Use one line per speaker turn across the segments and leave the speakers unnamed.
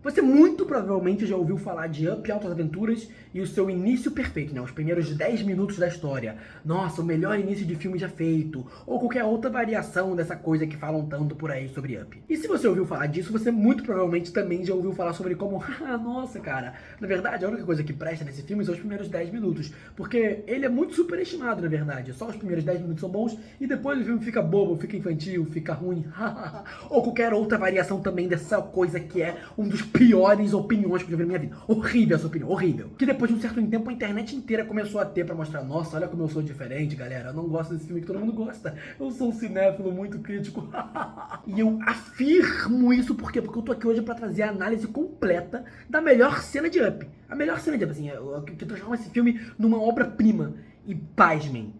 Você muito provavelmente já ouviu falar de Up Altas Aventuras e o seu início perfeito, né? Os primeiros 10 minutos da história. Nossa, o melhor início de filme já feito. Ou qualquer outra variação dessa coisa que falam tanto por aí sobre Up. E se você ouviu falar disso, você muito provavelmente também já ouviu falar sobre como, nossa, cara, na verdade a única coisa que presta nesse filme são os primeiros 10 minutos. Porque ele é muito superestimado, na verdade. Só os primeiros 10 minutos são bons e depois o filme fica bobo, fica infantil, fica ruim. Ou qualquer outra variação também dessa coisa que é um dos piores opiniões que eu já vi na minha vida. Horrível essa opinião, horrível. Que depois de um certo tempo a internet inteira começou a ter pra mostrar, nossa, olha como eu sou diferente, galera. Eu não gosto desse filme que todo mundo gosta. Eu sou um cinéfilo muito crítico. E eu afirmo isso por quê? Porque eu tô aqui hoje pra trazer a análise completa da melhor cena de Up. A melhor cena de Up, assim, que transforma esse filme numa obra-prima. E pasmem,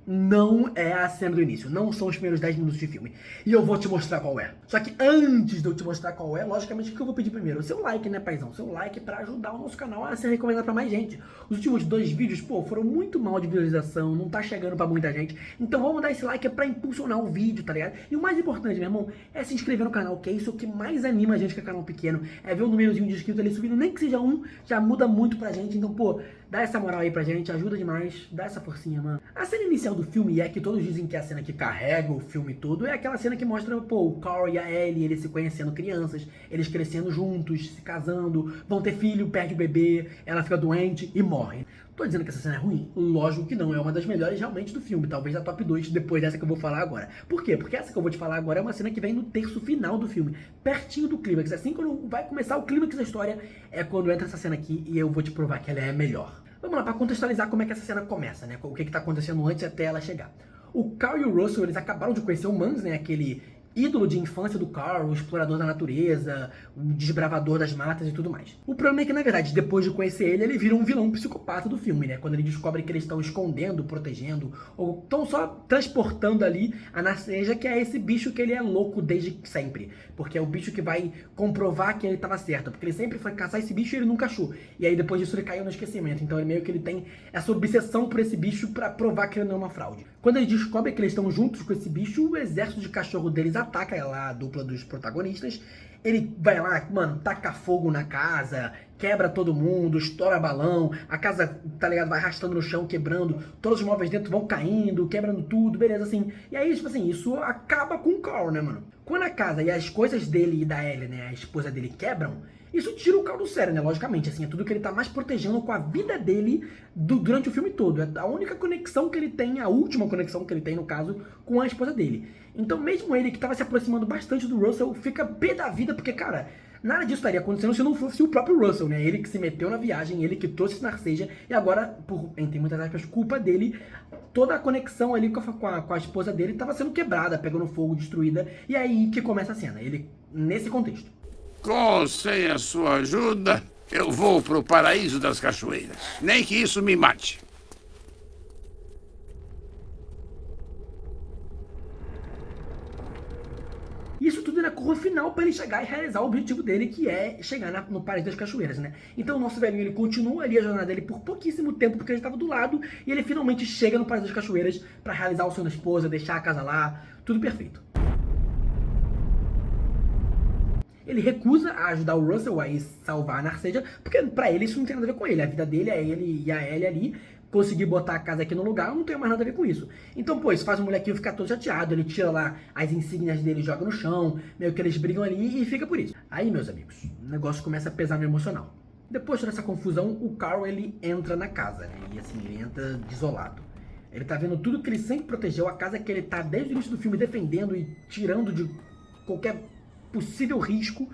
não é a cena do início, não são os primeiros 10 minutos de filme. E eu vou te mostrar qual é. Só que antes de eu te mostrar qual é, logicamente o que eu vou pedir primeiro? O seu like, né, paizão? Seu like pra ajudar o nosso canal a ser recomendado pra mais gente. Os últimos 2 vídeos, pô, foram muito mal de visualização, não tá chegando pra muita gente. Então vamos dar esse like pra impulsionar o vídeo, tá ligado? E o mais importante, meu irmão, é se inscrever no canal, que é isso que mais anima a gente que é canal pequeno. É ver o númerozinho de inscritos ali subindo, nem que seja um, já muda muito pra gente. Então, pô, dá essa moral aí pra gente, ajuda demais, dá essa forcinha, mano. A cena inicial do filme, é que todos dizem que é a cena que carrega o filme todo, é aquela cena que mostra, pô, o Carl e a Ellie, eles se conhecendo crianças, eles crescendo juntos, se casando, vão ter filho, perde o bebê, ela fica doente e morre. Tô dizendo que essa cena é ruim? Lógico que não, é uma das melhores realmente do filme, talvez a top 2 depois dessa que eu vou falar agora. Por quê? Porque essa que eu vou te falar agora é uma cena que vem no terço final do filme, pertinho do clímax. Assim, quando vai começar o clímax da história, é quando entra essa cena aqui e eu vou te provar que ela é melhor. Vamos lá, pra contextualizar como é que essa cena começa, né? O que tá acontecendo antes até ela chegar. O Carl e o Russell, eles acabaram de conhecer o Mans, né? Aquele ídolo de infância do Carl, o explorador da natureza, o desbravador das matas e tudo mais. O problema é que, na verdade, depois de conhecer ele, ele vira um vilão psicopata do filme, né? Quando ele descobre que eles estão escondendo, protegendo, ou estão só transportando ali a Narceja, que é esse bicho que ele é louco desde sempre. Porque é o bicho que vai comprovar que ele estava certo. Porque ele sempre foi caçar esse bicho e ele nunca achou. E aí depois disso ele caiu no esquecimento. Então ele meio que ele tem essa obsessão por esse bicho pra provar que ele não é uma fraude. Quando eles descobrem que eles estão juntos com esse bicho, o exército de cachorro deles ataca lá a dupla dos protagonistas. Ele vai lá, mano, taca fogo na casa, quebra todo mundo, estoura balão, a casa, tá ligado, vai arrastando no chão, quebrando, todos os móveis dentro vão caindo, quebrando tudo, beleza, assim. E aí, tipo assim, isso acaba com o Carl, né, mano? Quando a casa e as coisas dele e da Ellie, né, a esposa dele, quebram, isso tira o Carl do sério, né, logicamente, assim, é tudo que ele tá mais protegendo com a vida dele durante o filme todo. É a única conexão que ele tem, a última conexão que ele tem, no caso, com a esposa dele. Então, mesmo ele, que tava se aproximando bastante do Russell, fica pé da vida, porque, cara, nada disso estaria acontecendo se não fosse o próprio Russell, né? Ele que se meteu na viagem, ele que trouxe Narceja, e agora, por, entre muitas aspas, culpa dele, toda a conexão ali com a esposa dele estava sendo quebrada, pegando fogo, destruída, e é aí que começa a cena, ele nesse contexto.
Sem a sua ajuda, eu vou pro paraíso das cachoeiras. Nem que isso me mate.
Isso tudo na curva final para ele chegar e realizar o objetivo dele, que é chegar no Paraíso das Cachoeiras, né? Então o nosso velhinho, ele continua ali a jornada dele por pouquíssimo tempo, porque ele estava do lado, e ele finalmente chega no Paraíso das Cachoeiras para realizar o sonho da esposa, deixar a casa lá, tudo perfeito. Ele recusa a ajudar o Russell a ir salvar a Narceja, porque pra ele isso não tem nada a ver com ele. A vida dele é ele e a Ellie ali. Conseguir botar a casa aqui no lugar, não tem mais nada a ver com isso. Então, pô, isso faz o molequinho ficar todo chateado. Ele tira lá as insígnias dele e joga no chão. Meio que eles brigam ali e fica por isso. Aí, meus amigos, o negócio começa a pesar no emocional. Depois dessa confusão, o Carl, ele entra na casa, né? E assim, ele entra desolado. Ele tá vendo tudo que ele sempre protegeu, a casa que ele tá desde o início do filme defendendo e tirando de qualquer possível risco,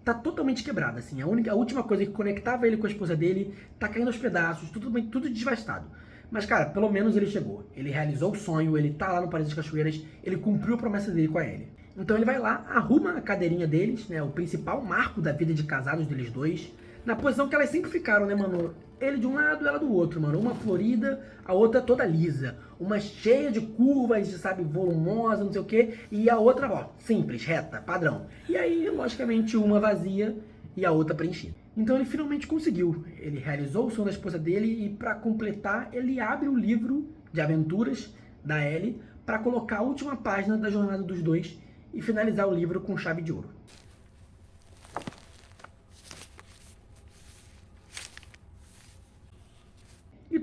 tá totalmente quebrada, assim. A última coisa que conectava ele com a esposa dele tá caindo aos pedaços, tudo desvastado. Mas, cara, pelo menos ele chegou. Ele realizou o sonho, ele tá lá no Paraíso das Cachoeiras, ele cumpriu a promessa dele com a Ellie. Então ele vai lá, arruma a cadeirinha deles, né, o principal marco da vida de casados deles dois, na posição que elas sempre ficaram, né, mano? Ele de um lado, ela do outro, mano. Uma florida, a outra toda lisa. Uma cheia de curvas, sabe, volumosa, não sei o quê. E a outra, ó, simples, reta, padrão. E aí, logicamente, uma vazia e a outra preenchida. Então ele finalmente conseguiu. Ele realizou o sonho da esposa dele e, pra completar, ele abre o livro de aventuras da Ellie pra colocar a última página da jornada dos dois e finalizar o livro com chave de ouro.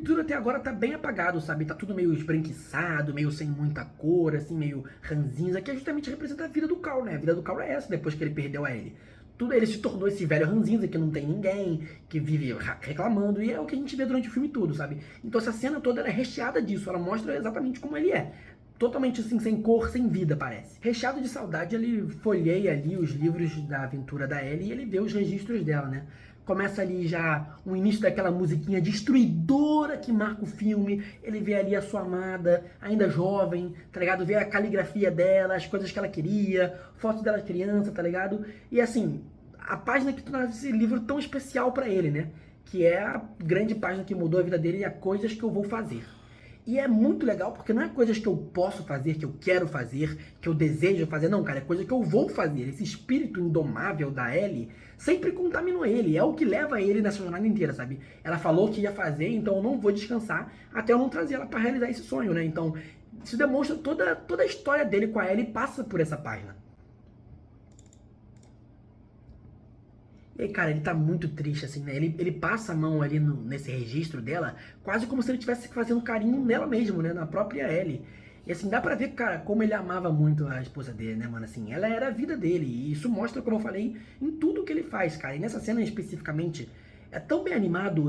tudo até agora tá bem apagado, sabe? Tá tudo meio esbranquiçado, meio sem muita cor, assim, meio ranzinza, que é justamente representa a vida do Carl, né? A vida do Carl é essa, depois que ele perdeu a Ellie. Tudo ele se tornou esse velho ranzinza que não tem ninguém, que vive reclamando, e é o que a gente vê durante o filme todo, sabe? Então essa cena toda ela é recheada disso, ela mostra exatamente como ele é. Totalmente assim, sem cor, sem vida, parece. Recheado de saudade, ele folheia ali os livros da aventura da Ellie e ele vê os registros dela, né? Começa ali já o início daquela musiquinha destruidora que marca o filme. Ele vê ali a sua amada, ainda jovem, tá ligado? Vê a caligrafia dela, as coisas que ela queria, fotos dela criança, tá ligado? E assim, a página que torna esse livro tão especial pra ele, né? Que é a grande página que mudou a vida dele e a coisas que eu vou fazer. E é muito legal porque não é coisas que eu posso fazer, que eu quero fazer, que eu desejo fazer. Não, cara, é coisa que eu vou fazer. Esse espírito indomável da Ellie sempre contaminou ele. É o que leva ele nessa jornada inteira, sabe? Ela falou que ia fazer, então eu não vou descansar até eu não trazer ela pra realizar esse sonho, né? Então, isso demonstra toda a história dele com a Ellie passa por essa página. E aí, cara, ele tá muito triste, assim, né? Ele passa a mão ali nesse registro dela, quase como se ele estivesse fazendo carinho nela mesmo, né? Na própria Ellie. E assim, dá pra ver, cara, como ele amava muito a esposa dele, né, mano? Assim, ela era a vida dele. E isso mostra, como eu falei, em tudo que ele faz, cara. E nessa cena especificamente, é tão bem animado,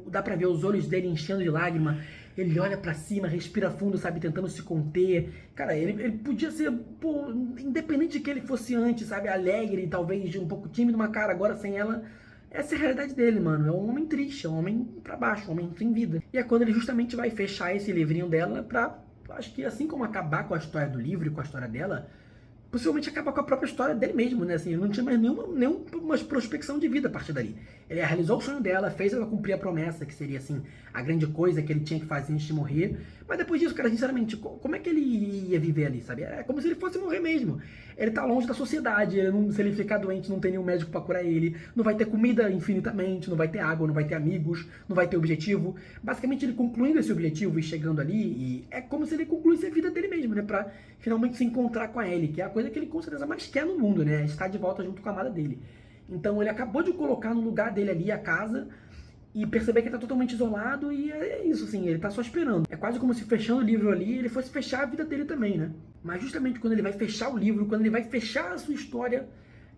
dá pra ver os olhos dele enchendo de lágrima. Ele olha pra cima, respira fundo, sabe, tentando se conter. Cara, ele podia ser, pô, independente de que ele fosse antes, sabe, alegre, talvez um pouco tímido, mas cara, agora sem ela, essa é a realidade dele, mano. É um homem triste, é um homem pra baixo, um homem sem vida. E é quando ele justamente vai fechar esse livrinho dela pra, acho que assim como acabar com a história do livro e com a história dela, possivelmente acabar com a própria história dele mesmo, né? Assim, ele não tinha mais nenhuma prospecção de vida a partir dali. Ele realizou o sonho dela, fez ela cumprir a promessa, que seria, assim, a grande coisa que ele tinha que fazer antes de morrer. Mas depois disso, cara, sinceramente, como é que ele ia viver ali, sabe? É como se ele fosse morrer mesmo. Ele tá longe da sociedade, se ele ficar doente, não tem nenhum médico pra curar ele, não vai ter comida infinitamente, não vai ter água, não vai ter amigos, não vai ter objetivo. Basicamente, ele concluindo esse objetivo e chegando ali, e é como se ele concluísse a vida dele mesmo, né? Pra finalmente se encontrar com a Ellie, que é a coisa que ele com certeza mais quer no mundo, né? Estar de volta junto com a amada dele. Então ele acabou de colocar no lugar dele ali a casa e perceber que ele tá totalmente isolado e é isso, assim, ele tá só esperando. É quase como se fechando o livro ali, ele fosse fechar a vida dele também, né? Mas justamente quando ele vai fechar o livro, quando ele vai fechar a sua história,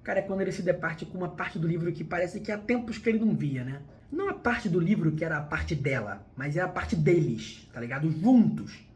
cara, é quando ele se departe com uma parte do livro que parece que há tempos que ele não via, né? Não a parte do livro que era a parte dela, mas é a parte deles, tá ligado? Juntos.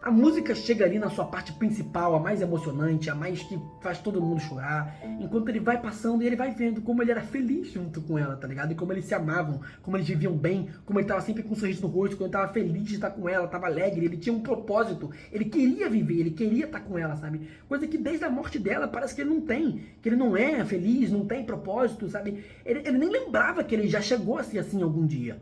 A música chega ali na sua parte principal, a mais emocionante, a mais que faz todo mundo chorar, enquanto ele vai passando e ele vai vendo como ele era feliz junto com ela, tá ligado? E como eles se amavam, como eles viviam bem, como ele tava sempre com um sorriso no rosto, como ele tava feliz de estar com ela, tava alegre, ele tinha um propósito, ele queria viver, ele queria estar com ela, sabe? Coisa que desde a morte dela parece que ele não tem, que ele não é feliz, não tem propósito, sabe? Ele nem lembrava que ele já chegou a ser assim algum dia.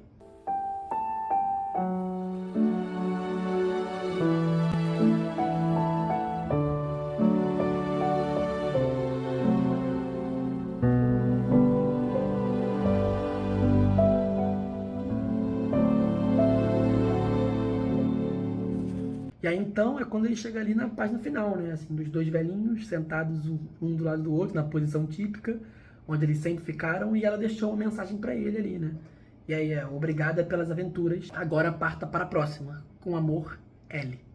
E aí então é quando ele chega ali na página final, né? Assim, dos dois velhinhos sentados um do lado do outro, na posição típica, onde eles sempre ficaram, e ela deixou uma mensagem pra ele ali, né? E aí é, obrigada pelas aventuras, agora parta para a próxima. Com amor, Ellie.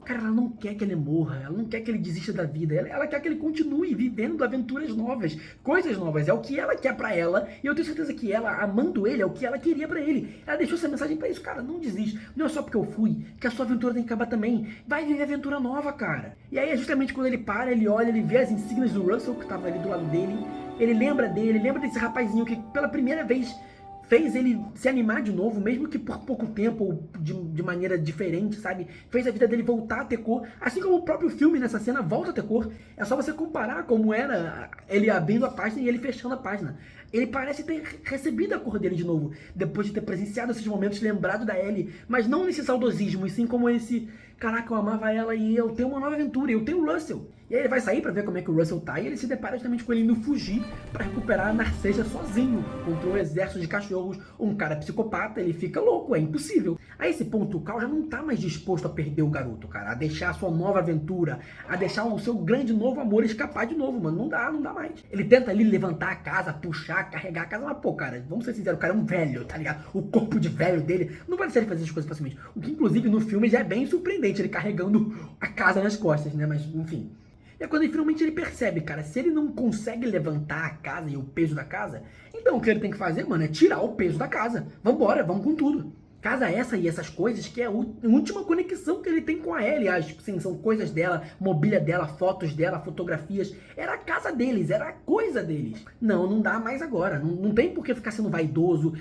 Cara, ela não quer que ele morra, ela não quer que ele desista da vida, ela quer que ele continue vivendo aventuras novas, coisas novas, é o que ela quer pra ela, e eu tenho certeza que ela, amando ele, é o que ela queria pra ele. Ela deixou essa mensagem pra isso, cara, não desiste, não é só porque eu fui, que a sua aventura tem que acabar também, vai viver aventura nova, cara. E aí é justamente quando ele para, ele olha, ele vê as insígnias do Russell, que tava ali do lado dele, ele lembra dele, lembra desse rapazinho que pela primeira vez fez ele se animar de novo, mesmo que por pouco tempo, ou de maneira diferente, sabe? Fez a vida dele voltar a ter cor, assim como o próprio filme nessa cena volta a ter cor. É só você comparar como era ele abrindo a página e ele fechando a página. Ele parece ter recebido a cor dele de novo, depois de ter presenciado esses momentos, lembrado da Ellie, mas não nesse saudosismo, e sim como esse, caraca, eu amava ela e eu tenho uma nova aventura, eu tenho o Russell. E aí ele vai sair pra ver como é que o Russell tá e ele se depara justamente com ele indo fugir pra recuperar a Narceja sozinho contra um exército de cachorros. Um cara psicopata, ele fica louco, é impossível. A esse ponto, o Cal já não tá mais disposto a perder o garoto, cara, a deixar a sua nova aventura, a deixar o seu grande novo amor escapar de novo, mano. Não dá mais. Ele tenta ali levantar a casa, puxar, carregar a casa, mas pô, cara, vamos ser sinceros, o cara é um velho, tá ligado? O corpo de velho dele não vai deixar ele fazer essas coisas facilmente. O que, inclusive, no filme já é bem surpreendente, ele carregando a casa nas costas, né? Mas, enfim. E é quando finalmente ele percebe, cara, se ele não consegue levantar a casa e o peso da casa, então o que ele tem que fazer, mano, é tirar o peso da casa. Vambora, vamos com tudo. Casa essa e essas coisas que é a última conexão que ele tem com a Ellie. Sim, são coisas dela, mobília dela, fotos dela, fotografias. Era a casa deles, era a coisa deles. Não dá mais agora. Não tem por que ficar sendo vaidoso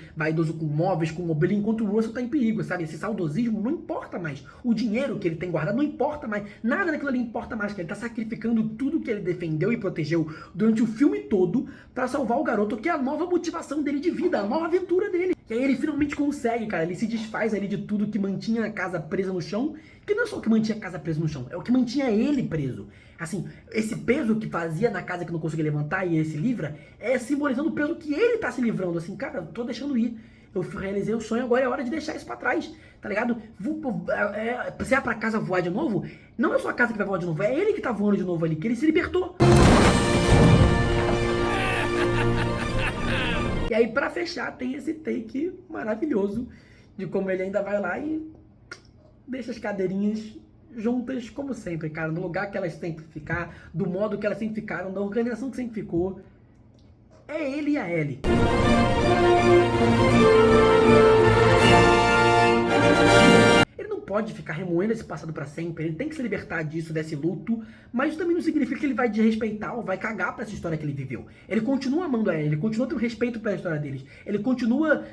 com móveis, com mobília, enquanto o Russell tá em perigo, sabe? Esse saudosismo não importa mais. O dinheiro que ele tem guardado não importa mais. Nada daquilo ali importa mais, que ele tá sacrificando tudo que ele defendeu e protegeu durante o filme todo pra salvar o garoto, que é a nova motivação dele de vida, a nova aventura dele. E aí ele finalmente consegue, cara, ele se desfaz ali de tudo que mantinha a casa presa no chão, que não é só o que mantinha a casa presa no chão, é o que mantinha ele preso. Assim, esse peso que fazia na casa que não conseguia levantar e ele se livra, é simbolizando o peso que ele tá se livrando, assim, cara, eu tô deixando ir. Eu realizei o sonho, agora é hora de deixar isso pra trás, tá ligado? Se é pra casa voar de novo, não é só a casa que vai voar de novo, é ele que tá voando de novo ali, que ele se libertou. E aí, pra fechar, tem esse take maravilhoso de como ele ainda vai lá e deixa as cadeirinhas juntas, como sempre, cara, no lugar que elas têm que ficar, do modo que elas sempre ficaram, da organização que sempre ficou. É ele e a Ellie. Ele não pode ficar remoendo esse passado pra sempre, ele tem que se libertar disso, desse luto, mas isso também não significa que ele vai desrespeitar ou vai cagar pra essa história que ele viveu. Ele continua amando a Ellie, ele continua tendo respeito pela história deles, ele continua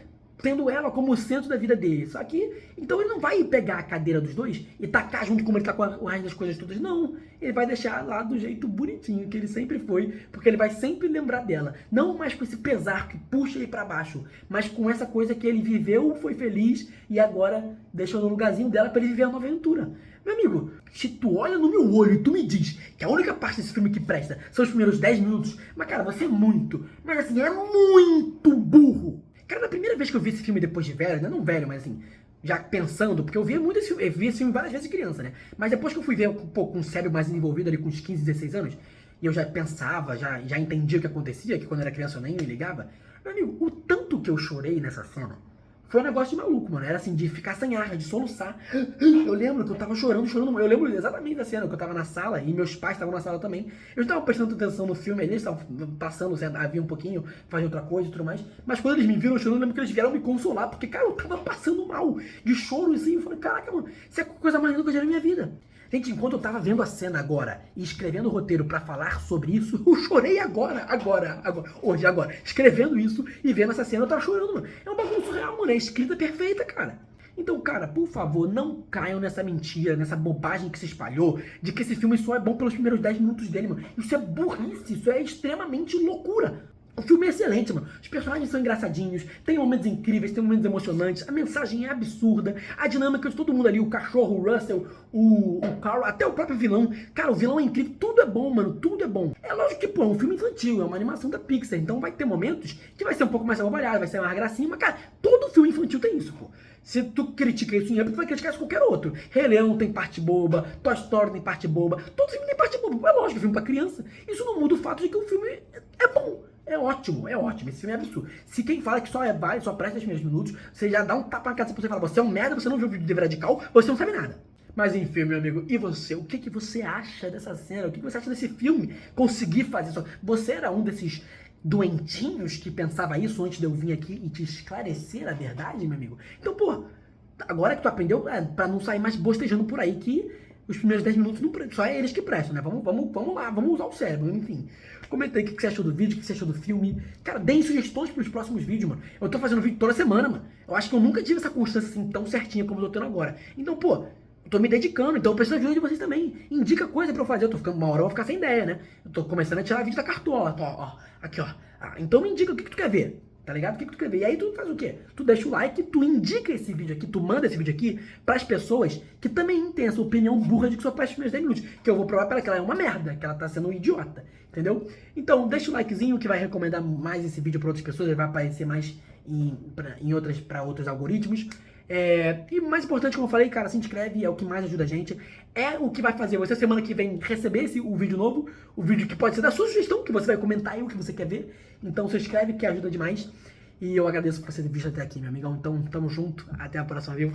tendo ela como o centro da vida dele. Só que, então ele não vai pegar a cadeira dos dois e tacar junto como ele tá com o resto das coisas todas. Não, ele vai deixar lá do jeito bonitinho que ele sempre foi, porque ele vai sempre lembrar dela. Não mais com esse pesar que puxa ele pra baixo, mas com essa coisa que ele viveu, foi feliz e agora deixou no lugarzinho dela pra ele viver a nova aventura. Meu amigo, se tu olha no meu olho e tu me diz que a única parte desse filme que presta são os primeiros 10 minutos, mas cara, você é muito, mas assim, é muito burro. Cara, na primeira vez que eu vi esse filme depois de velho, não velho, mas assim, já pensando, porque eu via muito esse filme, eu vi esse filme várias vezes de criança, né? Mas depois que eu fui ver com um cérebro mais desenvolvido ali com uns 15, 16 anos, e eu já pensava, já entendia o que acontecia, que quando eu era criança eu nem me ligava, meu amigo, o tanto que eu chorei nessa cena foi um negócio de maluco, mano. Era assim, de ficar sem ar, de soluçar. Eu lembro que eu tava chorando. Eu lembro exatamente da cena, que eu tava na sala e meus pais estavam na sala também. Eu estava prestando atenção no filme, eles estavam passando, havia um pouquinho, fazendo outra coisa e tudo mais. Mas quando eles me viram chorando, eu lembro que eles vieram me consolar, porque, cara, eu tava passando mal, de choro assim. Eu falei, caraca, mano, isso é a coisa mais linda que eu já vi na minha vida. Gente, enquanto eu tava vendo a cena agora e escrevendo o roteiro pra falar sobre isso, eu chorei agora, hoje, escrevendo isso e vendo essa cena, eu tava chorando, mano. É um bagulho surreal, mano, é escrita perfeita, cara. Então, cara, por favor, não caiam nessa mentira, nessa bobagem que se espalhou, de que esse filme só é bom pelos primeiros 10 minutos dele, mano. Isso é burrice, isso é extremamente loucura. O filme é excelente, mano. Os personagens são engraçadinhos, tem momentos incríveis, tem momentos emocionantes, a mensagem é absurda, a dinâmica de todo mundo ali, o cachorro, o Russell, o Carl, até o próprio vilão. Cara, o vilão é incrível, tudo é bom, mano, tudo é bom. É lógico que, pô, é um filme infantil, é uma animação da Pixar, então vai ter momentos que vai ser um pouco mais abobalhado, vai ser mais gracinha, mas, cara, todo filme infantil tem isso, pô. Se tu critica isso em Up, tu vai criticar isso qualquer outro. Rei Leão tem parte boba, Toy Story tem parte boba, todo filme tem parte boba. É lógico, é filme pra criança. Isso não muda o fato de que o filme é bom. É ótimo, esse filme é absurdo. Se quem fala que só vale, só presta 10 primeiros minutos, você já dá um tapa na cara pra você falar, você é um merda, você não viu o vídeo de Radical, você não sabe nada. Mas enfim, meu amigo, e você? O que você acha dessa cena? O que você acha desse filme? Conseguir fazer isso? Você era um desses doentinhos que pensava isso antes de eu vir aqui e te esclarecer a verdade, meu amigo? Então, pô, agora que tu aprendeu, pra não sair mais bostejando por aí, que os primeiros 10 minutos só é eles que prestam, né? Vamos lá, vamos usar o cérebro, enfim. Comenta aí o que você achou do vídeo, o que você achou do filme. Cara, deem sugestões pros próximos vídeos, mano. Eu tô fazendo vídeo toda semana, mano. Eu acho que eu nunca tive essa constância assim tão certinha como eu tô tendo agora. Então, pô, eu tô me dedicando, então eu preciso da ajuda de vocês também. Indica coisa pra eu fazer. Eu tô ficando uma hora, eu vou ficar sem ideia, né? Eu tô começando a tirar vídeo da cartola, ó. Aqui, ó. Então me indica o que tu quer ver. Tá ligado? O que tu quer ver? E aí tu faz o quê? Tu deixa o like, tu indica esse vídeo aqui, tu manda esse vídeo aqui pras pessoas que também têm essa opinião burra de que só faz os primeiros 10 minutos. Que eu vou provar pra ela que ela é uma merda, que ela tá sendo um idiota. Entendeu? Então deixa o likezinho que vai recomendar mais esse vídeo pra outras pessoas, ele vai aparecer mais pra outros algoritmos. E mais importante, como eu falei, cara, se inscreve, é o que mais ajuda a gente. É o que vai fazer você semana que vem receber o vídeo novo, o vídeo que pode ser da sua sugestão, que você vai comentar aí o que você quer ver. Então se inscreve, que ajuda demais. E eu agradeço por você ter visto até aqui, meu amigão. Então tamo junto, até a próxima, viu?